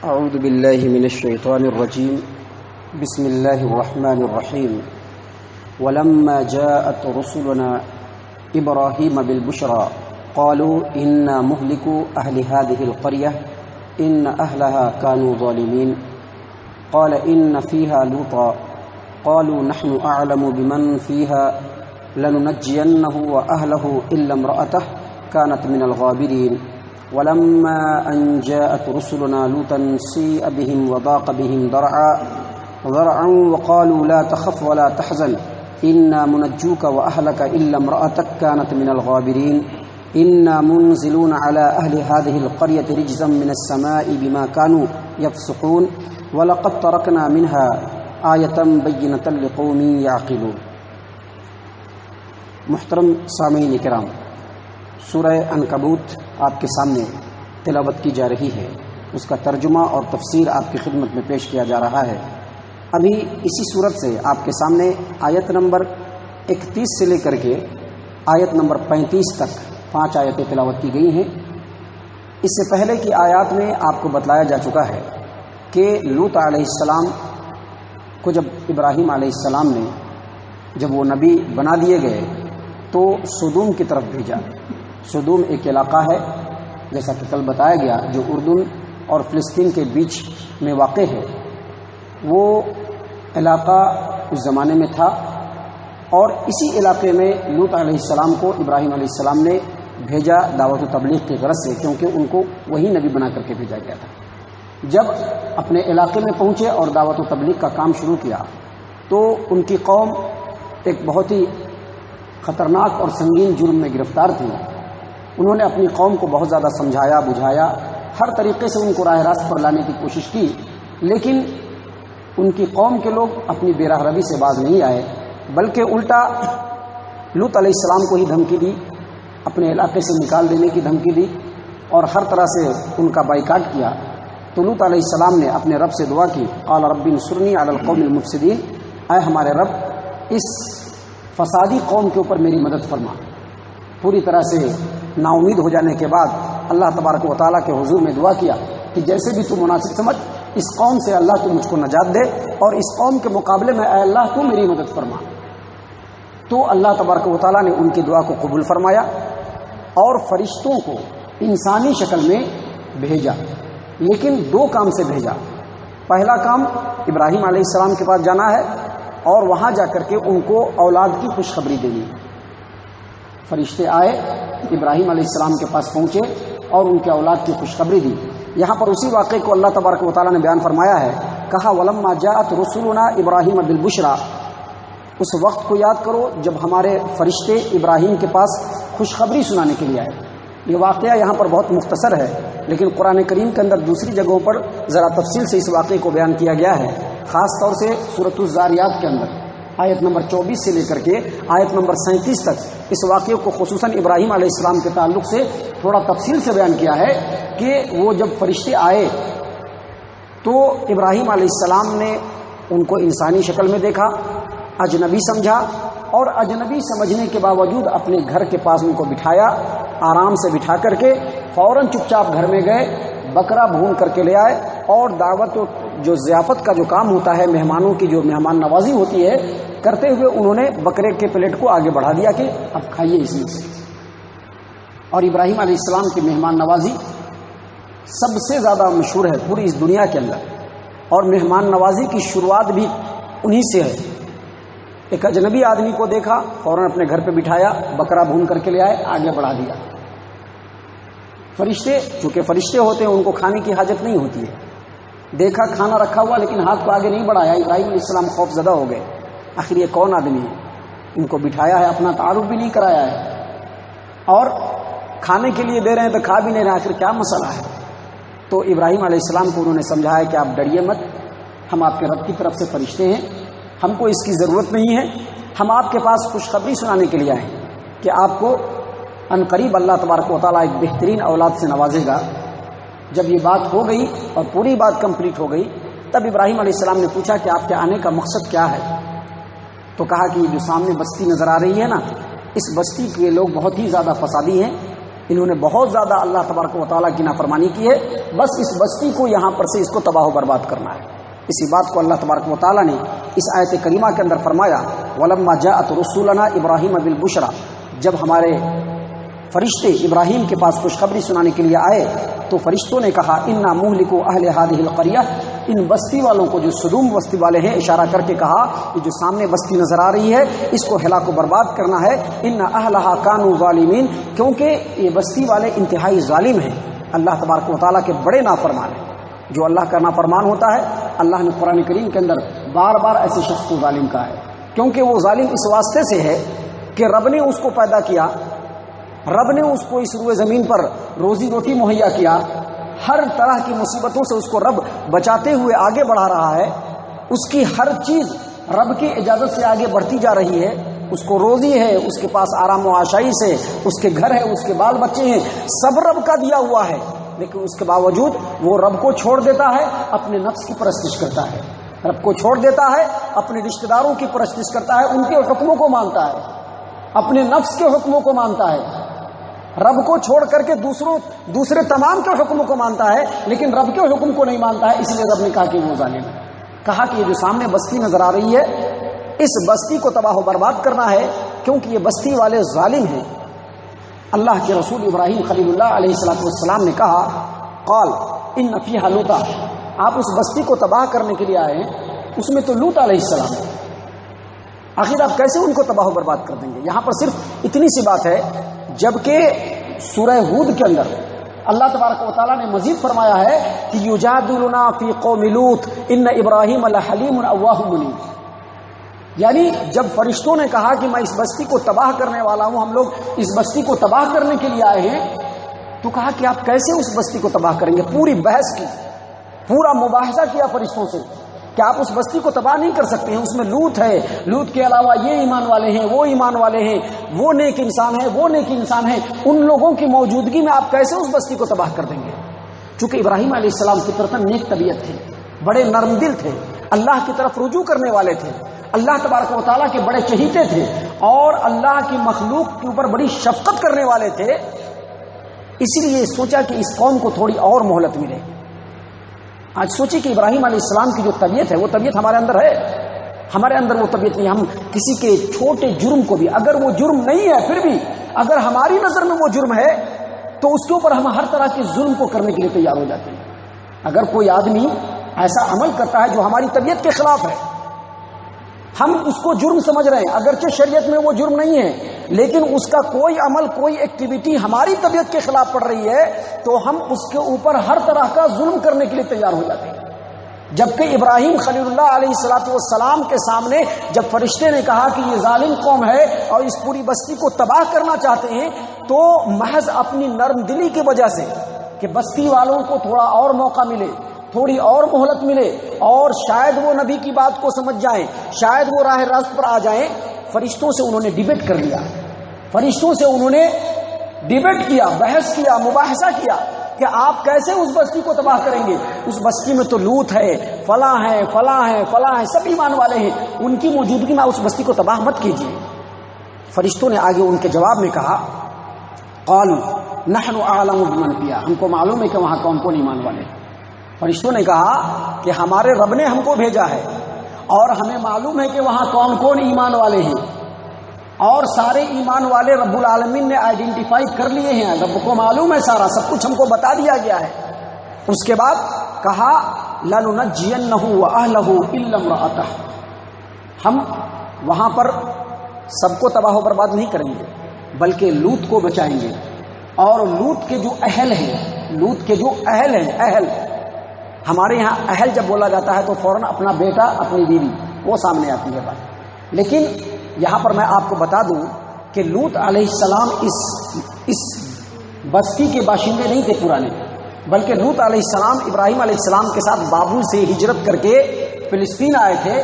أعوذ بالله من الشيطان الرجيم. بسم الله الرحمن الرحيم. ولما جاءت رسلنا إبراهيم بالبشرى قالوا إنا مهلكو أهل هذه القرية إن أهلها كانوا ظالمين قال إن فيها لوطا قالوا نحن أعلم بمن فيها لننجينه وأهله إلا امرأته كانت من الغابرين ولما أن جاءت رسلنا لوطا سيء بهم وضاق بهم ذرعا وقالوا لا تخف ولا تحزن إنا منجوك وأهلك إلا امرأتك كانت من الغابرين إنا منزلون على أهل هذه القرية رجزا من السماء بما كانوا يفسقون ولقد تركنا منها آية بينة لقوم يعقلون. محترم سامعین کرام، سورہ عنکبوت آپ کے سامنے تلاوت کی جا رہی ہے. اس کا ترجمہ اور تفسیر آپ کی خدمت میں پیش کیا جا رہا ہے. ابھی اسی صورت سے آپ کے سامنے آیت نمبر 31 سے لے کر کے آیت نمبر 35 تک 5 آیتیں تلاوت کی گئی ہیں. اس سے پہلے کی آیات میں آپ کو بتلایا جا چکا ہے کہ لوط علیہ السلام کو جب ابراہیم علیہ السلام نے جب وہ نبی بنا دیے گئے تو سدوم کی طرف بھیجا. سدوم ایک علاقہ ہے جیسا کہ کل بتایا گیا جو اردن اور فلسطین کے بیچ میں واقع ہے. وہ علاقہ اس زمانے میں تھا اور اسی علاقے میں لوط علیہ السلام کو ابراہیم علیہ السلام نے بھیجا دعوت و تبلیغ کی غرض سے، کیونکہ ان کو وہی نبی بنا کر کے بھیجا گیا تھا. جب اپنے علاقے میں پہنچے اور دعوت و تبلیغ کا کام شروع کیا تو ان کی قوم ایک بہت ہی خطرناک اور سنگین جرم میں گرفتار تھی. انہوں نے اپنی قوم کو بہت زیادہ سمجھایا بجھایا، ہر طریقے سے ان کو راہ راست پر لانے کی کوشش کی، لیکن ان کی قوم کے لوگ اپنی بے راہ روی سے باز نہیں آئے، بلکہ الٹا لوط علیہ السلام کو ہی دھمکی دی، اپنے علاقے سے نکال دینے کی دھمکی دی اور ہر طرح سے ان کا بائیکاٹ کیا. تو لوط علیہ السلام نے اپنے رب سے دعا کی، قال رب انصرنی علی القوم المفسدین، اے ہمارے رب اس فسادی قوم کے اوپر میری مدد فرما. پوری طرح سے نا امید ہو جانے کے بعد اللہ تبارک و تعالیٰ کے حضور میں دعا کیا کہ جیسے بھی تو مناسب سمجھ اس قوم سے اللہ تو مجھ کو نجات دے اور اس قوم کے مقابلے میں اے اللہ تو میری مدد فرما. تو اللہ تبارک و تعالیٰ نے ان کی دعا کو قبول فرمایا اور فرشتوں کو انسانی شکل میں بھیجا، لیکن 2 کام سے بھیجا. پہلا کام ابراہیم علیہ السلام کے پاس جانا ہے اور وہاں جا کر کے ان کو اولاد کی خوشخبری دینی. فرشتے آئے، ابراہیم علیہ السلام کے پاس پہنچے اور ان کے اولاد کی خوشخبری دی. یہاں پر اسی واقعے کو اللہ تبارک و تعالیٰ نے بیان فرمایا ہے. کہا ولما جاءت رسولنا ابراہیم بالبشرا، اس وقت کو یاد کرو جب ہمارے فرشتے ابراہیم کے پاس خوشخبری سنانے کے لیے آئے. یہ واقعہ یہاں پر بہت مختصر ہے، لیکن قرآن کریم کے اندر دوسری جگہوں پر ذرا تفصیل سے اس واقعے کو بیان کیا گیا ہے. خاص طور سے سورۃ الزاریات کے اندر آیت نمبر 24 سے لے کر کے آیت نمبر 37 تک اس واقعے کو خصوصاً ابراہیم علیہ السلام کے تعلق سے تھوڑا تفصیل سے بیان کیا ہے کہ وہ جب فرشتے آئے تو ابراہیم علیہ السلام نے ان کو انسانی شکل میں دیکھا، اجنبی سمجھا اور اجنبی سمجھنے کے باوجود اپنے گھر کے پاس ان کو بٹھایا، آرام سے بٹھا کر کے فوراً چپ چاپ گھر میں گئے، بکرا بھون کر کے لے آئے اور دعوت جو ضیافت کا جو کام ہوتا ہے، مہمانوں کی جو مہمان نوازی ہوتی ہے، کرتے ہوئے انہوں نے بکرے کے پلیٹ کو آگے بڑھا دیا کہ اب کھائیے اس میں سے. اور ابراہیم علیہ السلام کی مہمان نوازی سب سے زیادہ مشہور ہے پوری اس دنیا کے اندر، اور مہمان نوازی کی شروعات بھی انہی سے ہے. ایک اجنبی آدمی کو دیکھا، فوراً اپنے گھر پہ بٹھایا، بکرا بھون کر کے لے آئے، آگے بڑھا دیا. فرشتے چونکہ فرشتے ہوتے ہیں ان کو کھانے کی حاجت نہیں ہوتی ہے، دیکھا کھانا رکھا ہوا لیکن ہاتھ کو آگے نہیں بڑھایا. ابراہیم علیہ السلام خوف زدہ ہو گئے، آخر یہ کون آدمی ہے، ان کو بٹھایا ہے، اپنا تعارف بھی نہیں کرایا ہے اور کھانے کے لیے دے رہے ہیں تو کھا بھی نہیں رہے، آخر کیا مسئلہ ہے. تو ابراہیم علیہ السلام کو انہوں نے سمجھایا کہ آپ ڈریے مت، ہم آپ کے رب کی طرف سے فرشتے ہیں، ہم کو اس کی ضرورت نہیں ہے، ہم آپ کے پاس خوشخبری سنانے کے لیے آئے ہیں کہ آپ کو عنقریب اللہ تبارک و تعالیٰ ایک بہترین اولاد سے نوازے گا. جب یہ بات ہو گئی اور پوری بات کمپلیٹ ہو گئی تب ابراہیم علیہ السلام نے پوچھا کہ آپ کے آنے کا مقصد کیا ہے. تو کہا کہ جو سامنے بستی نظر آ رہی ہے نا، اس بستی کے لوگ بہت ہی زیادہ فسادی ہیں انہوں نے بہت زیادہ اللہ تبارک و تعالیٰ کی نافرمانی کی ہے، بس اس بستی کو یہاں پر سے اس کو تباہ و برباد کرنا ہے۔ اسی بات کو اللہ تبارک و تعالیٰ نے اس آیت کریمہ کے اندر فرمایا، وَلَمَّا جَاءَتْ رُسُولُنَا إِبْرَاهِيمَ بِالْبُشْرَىٰ، جب ہمارے فرشتے ابراہیم کے پاس خوشخبری سنانے کے لیے آئے تو فرشتوں نے کہا، اِنَّا مُهْلِكُو أَهْلِ هَٰذِهِ الْقَرْيَةِ، ان بستی والوں کو، جو سدوم بستی والے ہیں، اشارہ کر کے کہا کہ جو سامنے بستی نظر آ رہی ہے اس کو ہلاک و برباد کرنا ہے، اِنَّ أَهْلَهَا كَانُوا ظَالِمِينَ، کیونکہ یہ بستی والے انتہائی ظالم ہیں، اللہ تبارک و تعالیٰ کے بڑے نافرمان ہیں۔ جو اللہ کا نافرمان ہوتا ہے، اللہ نے قرآن کریم کے اندر بار بار ایسے شخص کو ظالم کہا ہے، کیونکہ وہ ظالم اس واسطے سے ہے کہ رب نے اس کو پیدا کیا، رب نے اس کو اس روئے زمین پر روزی روٹی مہیا کیا، ہر طرح کی مصیبتوں سے اس کو رب بچاتے ہوئے آگے بڑھا رہا ہے، اس کی ہر چیز رب کی اجازت سے آگے بڑھتی جا رہی ہے، اس کو روزی ہے، اس کے پاس آرام و آشائش ہے، اس کے گھر ہے، اس کے بال بچے ہیں، سب رب کا دیا ہوا ہے، لیکن اس کے باوجود وہ رب کو چھوڑ دیتا ہے، اپنے نفس کی پرستش کرتا ہے، رب کو چھوڑ دیتا ہے، اپنے رشتہ داروں کی پرستش کرتا ہے، ان کے حکموں کو مانتا ہے، اپنے نفس کے حکموں کو مانتا ہے، رب کو چھوڑ کر کے دوسرے تمام کے حکموں کو مانتا ہے، لیکن رب کے حکم کو نہیں مانتا ہے، اس لیے رب نے کہا کہ وہ ظالم ہے۔ کہا کہ یہ جو سامنے بستی نظر آ رہی ہے اس بستی کو تباہ و برباد کرنا ہے، کیونکہ یہ بستی والے ظالم ہیں۔ اللہ کے رسول ابراہیم خلیل اللہ علیہ السلام نے کہا، قال ان فیہا لوطا، آپ اس بستی کو تباہ کرنے کے لیے آئے ہیں، اس میں تو لوط علیہ السلام ہے، آخر آپ کیسے ان کو تباہ و برباد کر دیں گے؟ یہاں پر صرف اتنی سی بات ہے، جبکہ سورہ ہود کے اندر اللہ تبارک و تعالیٰ نے مزید فرمایا ہے کہ یجادلنا فی قوم لوط ان ابراہیم لحلیم اواہ منیب، یعنی جب فرشتوں نے کہا کہ میں اس بستی کو تباہ کرنے والا ہوں، ہم لوگ اس بستی کو تباہ کرنے کے لیے آئے ہیں، تو کہا کہ آپ کیسے اس بستی کو تباہ کریں گے؟ پوری بحث کی، پورا مباحثہ کیا فرشتوں سے کہ آپ اس بستی کو تباہ نہیں کر سکتے ہیں، اس میں لوط ہے، لوط کے علاوہ یہ ایمان والے ہیں، وہ ایمان والے ہیں، وہ نیک انسان ہے، وہ نیک انسان ہے، ان لوگوں کی موجودگی میں آپ کیسے اس بستی کو تباہ کر دیں گے؟ چونکہ ابراہیم علیہ السلام فطرتاً نیک طبیعت تھے، بڑے نرم دل تھے، اللہ کی طرف رجوع کرنے والے تھے، اللہ تبارک و تعالیٰ کے بڑے چہیتے تھے، اور اللہ کی مخلوق کے اوپر بڑی شفقت کرنے والے تھے، اسی لیے سوچا کہ اس قوم کو تھوڑی اور مہلت ملے۔ آج سوچی کہ ابراہیم علیہ السلام کی جو طبیعت ہے وہ طبیعت ہمارے اندر ہے، ہمارے اندر وہ طبیعت نہیں، ہم کسی کے چھوٹے جرم کو بھی، اگر وہ جرم نہیں ہے پھر بھی اگر ہماری نظر میں وہ جرم ہے تو اس کے اوپر ہم ہر طرح کے ظلم کو کرنے کے لیے تیار ہو جاتے ہیں۔ اگر کوئی آدمی ایسا عمل کرتا ہے جو ہماری طبیعت کے خلاف ہے، ہم اس کو جرم سمجھ رہے ہیں، اگرچہ شریعت میں وہ جرم نہیں ہے، لیکن اس کا کوئی عمل، کوئی ایکٹیویٹی ہماری طبیعت کے خلاف پڑ رہی ہے تو ہم اس کے اوپر ہر طرح کا ظلم کرنے کے لیے تیار ہو جاتے ہیں۔ جبکہ ابراہیم خلیل اللہ علیہ السلام کے سامنے جب فرشتے نے کہا کہ یہ ظالم قوم ہے اور اس پوری بستی کو تباہ کرنا چاہتے ہیں، تو محض اپنی نرم دلی کی وجہ سے کہ بستی والوں کو تھوڑا اور موقع ملے، تھوڑی اور مہلت ملے، اور شاید وہ نبی کی بات کو سمجھ جائیں، شاید وہ راہ راست پر آ جائیں، فرشتوں سے انہوں نے ڈیبیٹ کر لیا، فرشتوں سے انہوں نے ڈیبیٹ کیا، بحث کیا، مباحثہ کیا کہ آپ کیسے اس بستی کو تباہ کریں گے؟ اس بستی میں تو لوط ہے، فلاں ہے، فلاں ہے، فلاں ہے، سب ایمان والے ہیں، ان کی موجودگی میں اس بستی کو تباہ مت کیجیے۔ فرشتوں نے آگے ان کے جواب میں کہا، قالوا نحن اعلم بمن فیہا، ہم کو معلوم ہے کہ وہاں کون کون ایمان والے ہیں۔ فرشتوں نے کہا کہ ہمارے رب نے ہم کو بھیجا ہے اور ہمیں معلوم ہے کہ وہاں کون کون ایمان والے ہیں، اور سارے ایمان والے رب العالمین نے آئیڈینٹیفائی کر لیے ہیں، رب کو معلوم ہے، سارا سب کچھ ہم کو بتا دیا گیا ہے۔ اس کے بعد کہا لَنُنَجِّيَنَّهُ وَأَهْلَهُ إِلَّا امْرَأَتَهُ، ہم وہاں پر سب کو تباہ و برباد نہیں کریں گے بلکہ لوط کو بچائیں گے، اور لوط کے جو اہل ہیں، لوط کے جو اہل ہیں، اہل ہمارے یہاں اہل جب بولا جاتا ہے تو فوراً اپنا بیٹا، اپنی بیوی وہ سامنے آتی ہے بات، لیکن یہاں پر میں آپ کو بتا دوں کہ لوط علیہ السلام اس بستی کے باشندے نہیں تھے پرانے، بلکہ لوط علیہ السلام ابراہیم علیہ السلام کے ساتھ بابل سے ہجرت کر کے فلسطین آئے تھے،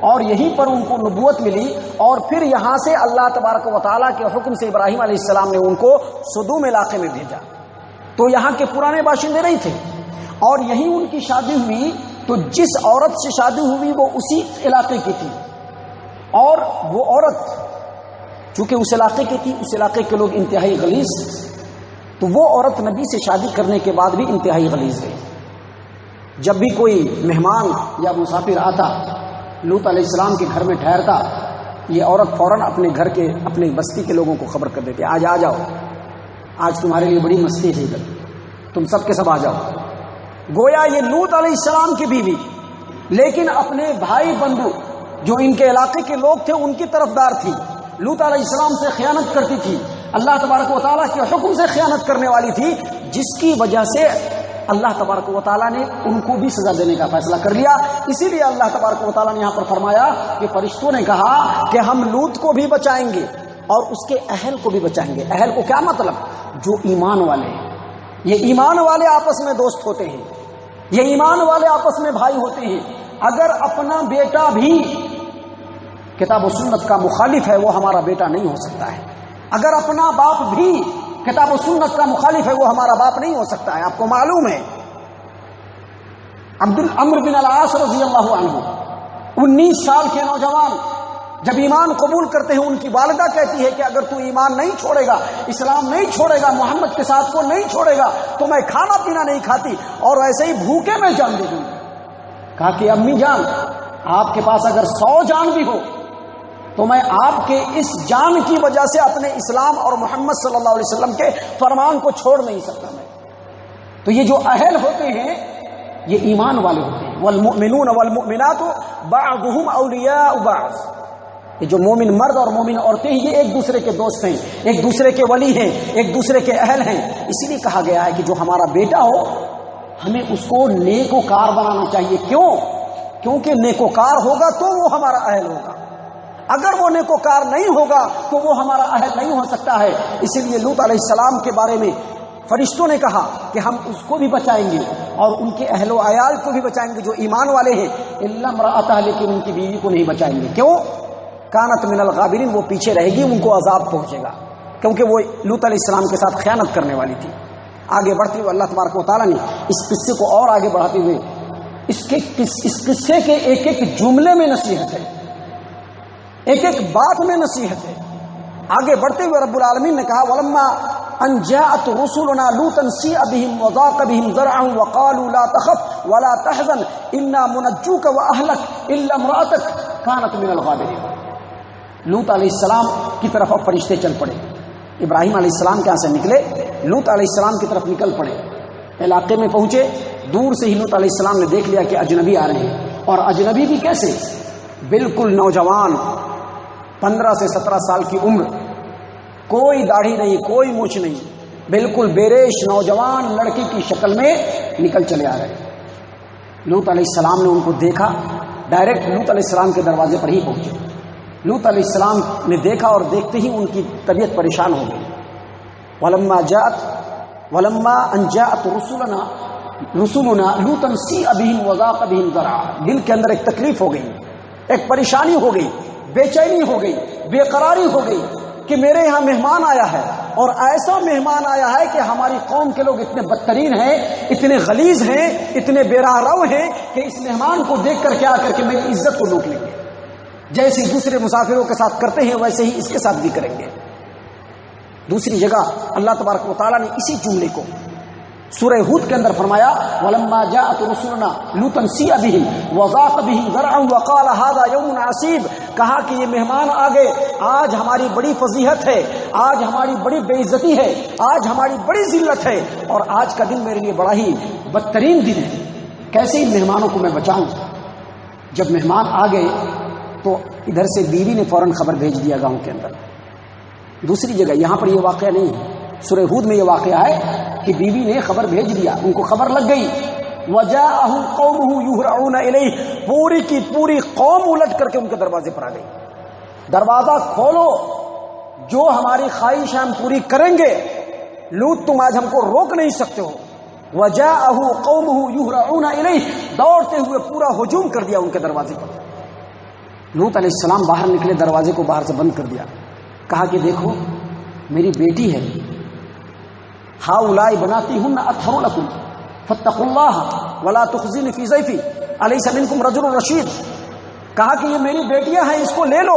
اور یہیں پر ان کو نبوت ملی، اور پھر یہاں سے اللہ تبارک و تعالیٰ کے حکم سے ابراہیم علیہ السلام نے ان کو سدوم علاقے میں بھیجا، تو یہاں کے پرانے باشندے نہیں تھے، اور یہیں ان کی شادی ہوئی، تو جس عورت سے شادی ہوئی وہ اسی علاقے کی تھی، اور وہ عورت چونکہ اس علاقے کی تھی، اس علاقے کے لوگ انتہائی غلیظ تو وہ عورت نبی سے شادی کرنے کے بعد بھی انتہائی غلیظ رہی. جب بھی کوئی مہمان یا مسافر آتا لوط علیہ السلام کے گھر میں ٹھہرتا، یہ عورت فوراً اپنے گھر کے اپنے بستی کے لوگوں کو خبر کر دیتی، آج آ جاؤ، آج تمہارے لیے بڑی مستی ہے ادھر، تم سب کے سب آ جاؤ. گویا یہ لوط علیہ السلام کی بیوی لیکن اپنے بھائی بندو جو ان کے علاقے کے لوگ تھے ان کی طرفدار تھی، لوط علیہ السلام سے خیانت کرتی تھی، اللہ تبارک و تعالیٰ کے حکم سے خیانت کرنے والی تھی، جس کی وجہ سے اللہ تبارک و تعالیٰ نے ان کو بھی سزا دینے کا فیصلہ کر لیا. اسی لیے اللہ تبارک و تعالیٰ نے یہاں پر فرمایا کہ فرشتوں نے کہا کہ ہم لوط کو بھی بچائیں گے اور اس کے اہل کو بھی بچائیں گے. اہل کو کیا مطلب؟ جو ایمان والے ہیں. یہ ایمان والے آپس میں دوست ہوتے ہیں، یہ ایمان والے آپس میں بھائی ہوتے ہیں. اگر اپنا بیٹا بھی کتاب و سنت کا مخالف ہے وہ ہمارا بیٹا نہیں ہو سکتا ہے. اگر اپنا باپ بھی کتاب و سنت کا مخالف ہے وہ ہمارا باپ نہیں ہو سکتا ہے. آپ کو معلوم ہے عمرو بن العاص رضی اللہ عنہ 19 سال کے نوجوان جب ایمان قبول کرتے ہیں، ان کی والدہ کہتی ہے کہ اگر تو ایمان نہیں چھوڑے گا، اسلام نہیں چھوڑے گا، محمد کے ساتھ کو نہیں چھوڑے گا تو میں کھانا پینا نہیں کھاتی اور ویسے ہی بھوکے میں جان دے دوں گی. کہا کہ امی جان، آپ کے پاس اگر 100 جان بھی ہو تو میں آپ کے اس جان کی وجہ سے اپنے اسلام اور محمد صلی اللہ علیہ وسلم کے فرمان کو چھوڑ نہیں سکتا میں. تو یہ جو اہل ہوتے ہیں یہ ایمان والے ہوتے ہیں. والمؤمنون والمؤمنات بعضهم اولیاء بعض. یہ جو مومن مرد اور مومن عورتیں ہیں یہ ایک دوسرے کے دوست ہیں، ایک دوسرے کے ولی ہیں، ایک دوسرے کے اہل ہیں. اسی لیے کہا گیا ہے کہ جو ہمارا بیٹا ہو ہمیں اس کو نیکوکار بنانا چاہیے. کیوں؟ کیونکہ نیکوکار ہوگا تو وہ ہمارا اہل ہوگا، اگر وہ نیکوکار نہیں ہوگا تو وہ ہمارا اہل نہیں ہو سکتا ہے. اسی لیے لوط علیہ السلام کے بارے میں فرشتوں نے کہا کہ ہم اس کو بھی بچائیں گے اور ان کے اہل و عیال کو بھی بچائیں گے جو ایمان والے ہیں. الا امرأتہ، لیکن ان کی بیوی کو نہیں بچائیں گے. کیوں؟ کانت من الغابرین، وہ پیچھے رہے گی، ان کو عذاب پہنچے گا کیونکہ وہ لوط علیہ السلام کے ساتھ خیانت کرنے والی تھی. آگے بڑھتے ہوئے اللہ تبارک و تعالیٰ نے اس قصے کو اور آگے بڑھاتے ہوئے اس قصے کے ایک ایک جملے میں نصیحت ہے، ایک ایک بات میں نصیحت ہے. آگے بڑھتے ہوئے رب العالمین نے کہا ولما ان جاءت رسلنا لوطا سیء بهم وضاق بهم ذرعا وقالوا لا تخف ولا تحزن انا منجوك واهلك الا امرأتك كانت من الغابرين. لوط علیہ السلام کی طرف اب فرشتے چل پڑے. ابراہیم علیہ السلام کے یہاں سے نکلے، لوط علیہ السلام کی طرف نکل پڑے. علاقے میں پہنچے، دور سے ہی لوط علیہ السلام نے دیکھ لیا کہ اجنبی آ رہے ہیں. اور اجنبی بھی کیسے؟ بالکل نوجوان، 15 سے 17 سال کی عمر، کوئی داڑھی نہیں، کوئی مونچھ نہیں، بالکل بیریش نوجوان لڑکی کی شکل میں نکل چلے آ رہے. لوط علیہ السلام نے ان کو دیکھا، ڈائریکٹ لوط علیہ السلام کے دروازے پر ہی پہنچے. لوط علیہ السلام نے دیکھا اور دیکھتے ہی ان کی طبیعت پریشان ہو گئی. ولما ان جاءت رسلنا لوطا سیء بهم وضاق بهم ذرعا. دل کے اندر ایک تکلیف ہو گئی، ایک پریشانی ہو گئی، بے چینی ہو گئی، بے قراری ہو گئی کہ میرے یہاں مہمان آیا ہے اور ایسا مہمان آیا ہے کہ ہماری قوم کے لوگ اتنے بدترین ہیں، اتنے غلیظ ہیں، اتنے بے راہ رو ہیں کہ اس مہمان کو دیکھ کر کیا کر کے میری عزت کو لوٹ لیں گے. جیسے دوسرے مسافروں کے ساتھ کرتے ہیں ویسے ہی اس کے ساتھ بھی کریں گے. دوسری جگہ اللہ تبارک و تعالیٰ نے اسی جملے کو سورہ ہود کے اندر فرمایا ولما جاءت رسلنا لوطا سیء بهم وضاق بهم ذرعا وقال هذا يوم عصیب. کہا کہ یہ مہمان آ گئے، آج ہماری بڑی فضیحت ہے، آج ہماری بڑی بے عزتی ہے، آج ہماری بڑی ذلت ہے اور آج کا دن میرے لیے بڑا ہی بدترین دن ہے. کیسے ان مہمانوں کو میں بچاؤں؟ جب مہمان آ گئے تو ادھر سے بیوی نے فوراً خبر بھیج دیا گاؤں کے اندر. دوسری جگہ، یہاں پر یہ واقعہ نہیں ہے، سورہ ہود میں یہ واقعہ ہے کہ بیوی نے خبر بھیج دیا، ان کو خبر لگ گئی. وَجَاءَهُ قَوْمُهُ يُهْرَعُونَ إِلَيْهِ. پوری کی پوری قوم الٹ کر کے ان کے دروازے پر آ گئی. دروازہ کھولو، جو ہماری خواہش ہم پوری کریں گے، لوط تم آج ہم کو روک نہیں سکتے ہو. وَجَاءَهُ قَوْمُهُ يُهْرَعُونَ إِلَيْهِ. دوڑتے ہوئے پورا ہجوم کر دیا ان کے دروازے پر. لوط علیہ السلام باہر نکلے، دروازے کو باہر سے بند کر دیا. کہا کہ دیکھو میری بیٹی ہے، ہؤلاء بناتیہن اطہر لکم فاتقوا اللہ ولا تخزونی فی ضیفی الیس منکم رجل رشید. کہا کہ یہ میری بیٹیاں ہیں، اس کو لے لو،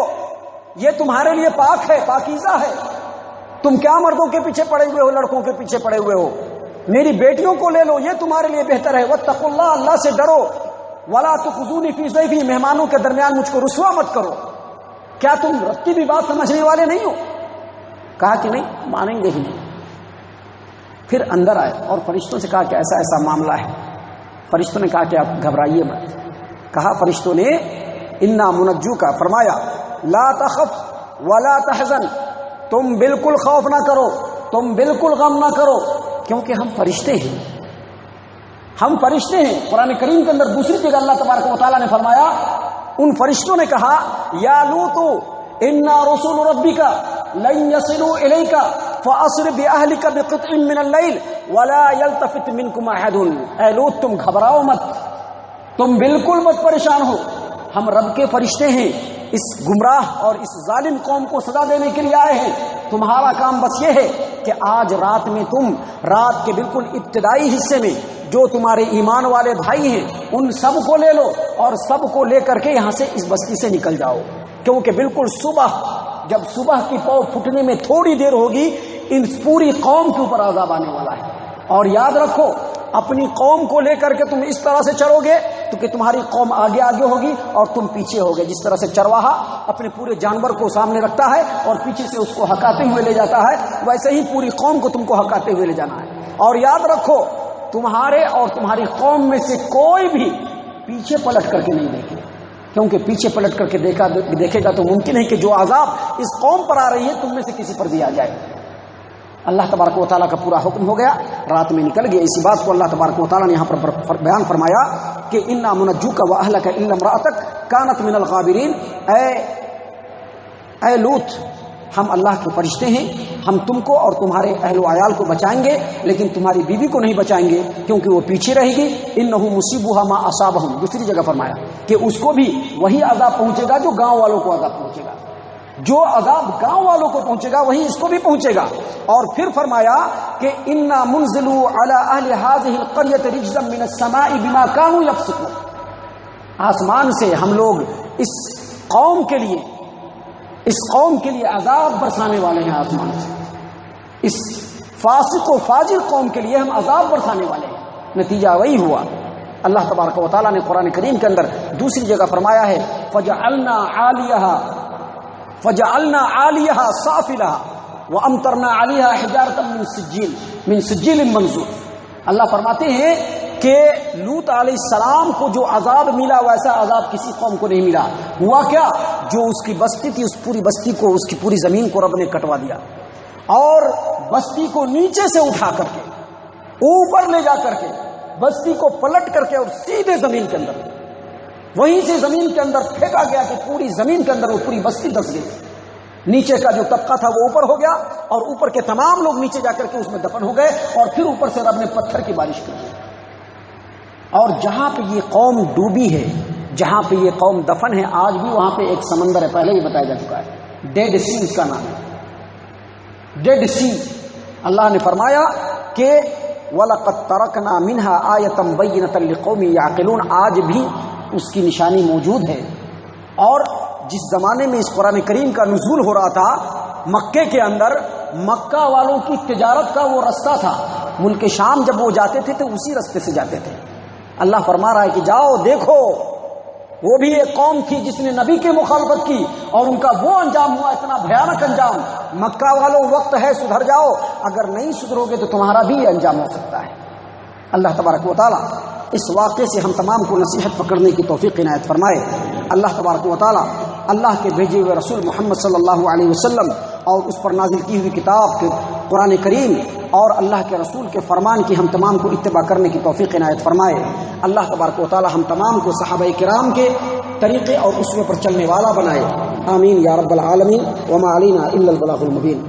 یہ تمہارے لیے پاک ہے، پاکیزہ ہے، تم کیا مردوں کے پیچھے پڑے ہوئے ہو، لڑکوں کے پیچھے پڑے ہوئے ہو؟ میری بیٹیوں کو لے لو، یہ تمہارے لیے بہتر ہے۔ واتقوا اللہ، اللہ سے ڈرو۔ ولا تخزونی فی ضیفی، مہمانوں کے درمیان مجھ کو رسوا مت کرو۔ کیا تم رتی بھی بات سمجھنے والے نہیں ہو؟ کہا کہ نہیں، مانیں گے ہی نہیں۔ پھر اندر آئے اور فرشتوں سے کہا کہ ایسا ایسا معاملہ ہے۔ فرشتوں نے کہا کہ آپ گھبرائیے مت۔ کہا فرشتوں نے انا منجو کا، فرمایا لا تخف ولا تحزن، تم بالکل خوف نہ کرو، تم بالکل غم نہ کرو، کیونکہ ہم فرشتے ہیں، ہم فرشتے ہیں۔ قرآن کریم کے اندر دوسری جگہ اللہ تبارک و تعالیٰ نے فرمایا، ان فرشتوں نے کہا یا لوط انا رسول ربک لن يصلوا الیک فاسر باہلک بقطع من اللیل ولا یلتفت منکم احد۔ اے لوط تم گھبراؤ مت، تم بالکل مت پریشان ہو، ہم رب کے فرشتے ہیں، اس گمراہ اور اس ظالم قوم کو سزا دینے کے لیے آئے ہیں۔ تمہارا کام بس یہ ہے کہ آج رات میں تم رات کے بالکل ابتدائی حصے میں جو تمہارے ایمان والے بھائی ہیں ان سب کو لے لو اور سب کو لے کر کے یہاں سے اس بستی سے نکل جاؤ، کیونکہ بالکل صبح، جب صبح کی پاؤں پھٹنے میں تھوڑی دیر ہوگی، ان پوری قوم کے اوپر عذاب آنے والا ہے۔ اور یاد رکھو، اپنی قوم کو لے کر کے تم اس طرح سے چلو گے تو کہ تمہاری قوم آگے آگے ہوگی اور تم پیچھے ہوگے۔ جس طرح سے چرواہا اپنے پورے جانور کو سامنے رکھتا ہے اور پیچھے سے اس کو ہکاتے ہوئے لے جاتا ہے، ویسے ہی پوری قوم کو تم کو ہکاتے ہوئے لے جانا ہے۔ اور یاد رکھو، تمہارے اور تمہاری قوم میں سے کوئی بھی پیچھے پلٹ کر کے نہیں دیکھے، کیونکہ پیچھے پلٹ کر کے دیکھے گا تو ممکن ہے کہ جو عذاب اس قوم پر آ رہی ہے تم میں سے کسی پر بھی آ جائے۔ اللہ تبارک و تعالیٰ کا پورا حکم ہو گیا، رات میں نکل گئے۔ اسی بات کو اللہ تبارک و تعالیٰ نے یہاں پر بیان فرمایا کہ انا منجوک واہلک الا امرأتک کانت من الغابرین۔ اے لوط، ہم اللہ کے فرشتے ہیں، ہم تم کو اور تمہارے اہل و عیال کو بچائیں گے، لیکن تمہاری بیوی کو نہیں بچائیں گے کیونکہ وہ پیچھے رہے گی۔ انہ مصیبها ما اصابہم، دوسری جگہ فرمایا کہ اس کو بھی وہی عذاب پہنچے گا جو گاؤں والوں کو عذاب پہنچے گا، جو عذاب گاؤں والوں کو پہنچے گا وہی اس کو بھی پہنچے گا۔ اور پھر فرمایا کہ انا منزلوا علی اہل هذه القرية رجزا من السماء بما كانوا يفسقون، آسمان سے ہم لوگ اس قوم کے لیے عذاب برسانے والے ہیں، آسمان سے اس فاسق و فاجر قوم کے لیے ہم عذاب برسانے والے ہیں۔ نتیجہ وہی ہوا۔ اللہ تبارک و تعالیٰ نے قرآن کریم کے اندر دوسری جگہ فرمایا ہے فجعلنا عالیہا سافلہا وامطرنا علیہا حجارۃ من سجیل منضود۔ اللہ فرماتے ہیں کہ لوط علیہ السلام کو جو عذاب ملا ویسا عذاب کسی قوم کو نہیں ملا۔ ہوا کیا؟ جو اس کی بستی تھی، اس پوری بستی کو، اس کی پوری زمین کو رب نے کٹوا دیا اور بستی کو نیچے سے اٹھا کر کے اوپر لے جا کر کے بستی کو پلٹ کر کے اور سیدھے زمین کے اندر، وہیں سے زمین کے اندر پھینکا گیا کہ پوری زمین کے اندر وہ پوری بستی دس گئی۔ نیچے کا جو طبقہ تھا وہ اوپر ہو گیا اور اوپر کے تمام لوگ نیچے جا کر کے اس میں دفن ہو گئے، اور پھر اوپر سے رب نے پتھر کی بارش کی۔ اور جہاں پہ یہ قوم ڈوبی ہے، جہاں پہ یہ قوم دفن ہے، آج بھی وہاں پہ ایک سمندر ہے، پہلے ہی بتایا جا چکا ہے، ڈیڈ سی اس کا نام ہے، ڈیڈ سی۔ اللہ نے فرمایا کہ وَلَقَدْ تَرَكْنَا مِنْهَا آيَةً بَيِّنَةً لِقَوْمٍ يَعْقِلُونَ، آج بھی اس کی نشانی موجود ہے۔ اور جس زمانے میں اس قرآن کریم کا نزول ہو رہا تھا، مکے کے اندر مکہ والوں کی تجارت کا وہ رستہ تھا، ملک شام جب وہ جاتے تھے تو اسی رستے سے جاتے تھے۔ اللہ فرما رہا ہے کہ جاؤ دیکھو، وہ بھی ایک قوم تھی جس نے نبی کی مخالفت کی اور ان کا وہ انجام ہوا، اتنا بھیانک انجام۔ مکہ والوں وقت ہے، سدھر جاؤ، اگر نہیں سدھرو گے تو تمہارا بھی انجام ہو سکتا ہے۔ اللہ تبارک و تعالیٰ اس واقعے سے ہم تمام کو نصیحت پکڑنے کی توفیق عنایت فرمائے۔ اللہ تبارک و تعالیٰ اللہ کے بھیجے ہوئے رسول محمد صلی اللہ علیہ وسلم اور اس پر نازل کی ہوئی کتاب قرآن کریم اور اللہ کے رسول کے فرمان کی ہم تمام کو اتباع کرنے کی توفیق عنایت فرمائے۔ اللہ تبارک و تعالیٰ ہم تمام کو صحابہ کرام کے طریقے اور اسوے پر چلنے والا بنائے۔ آمین یا رب العالمین۔ وما علینا الا البلاغ المبین۔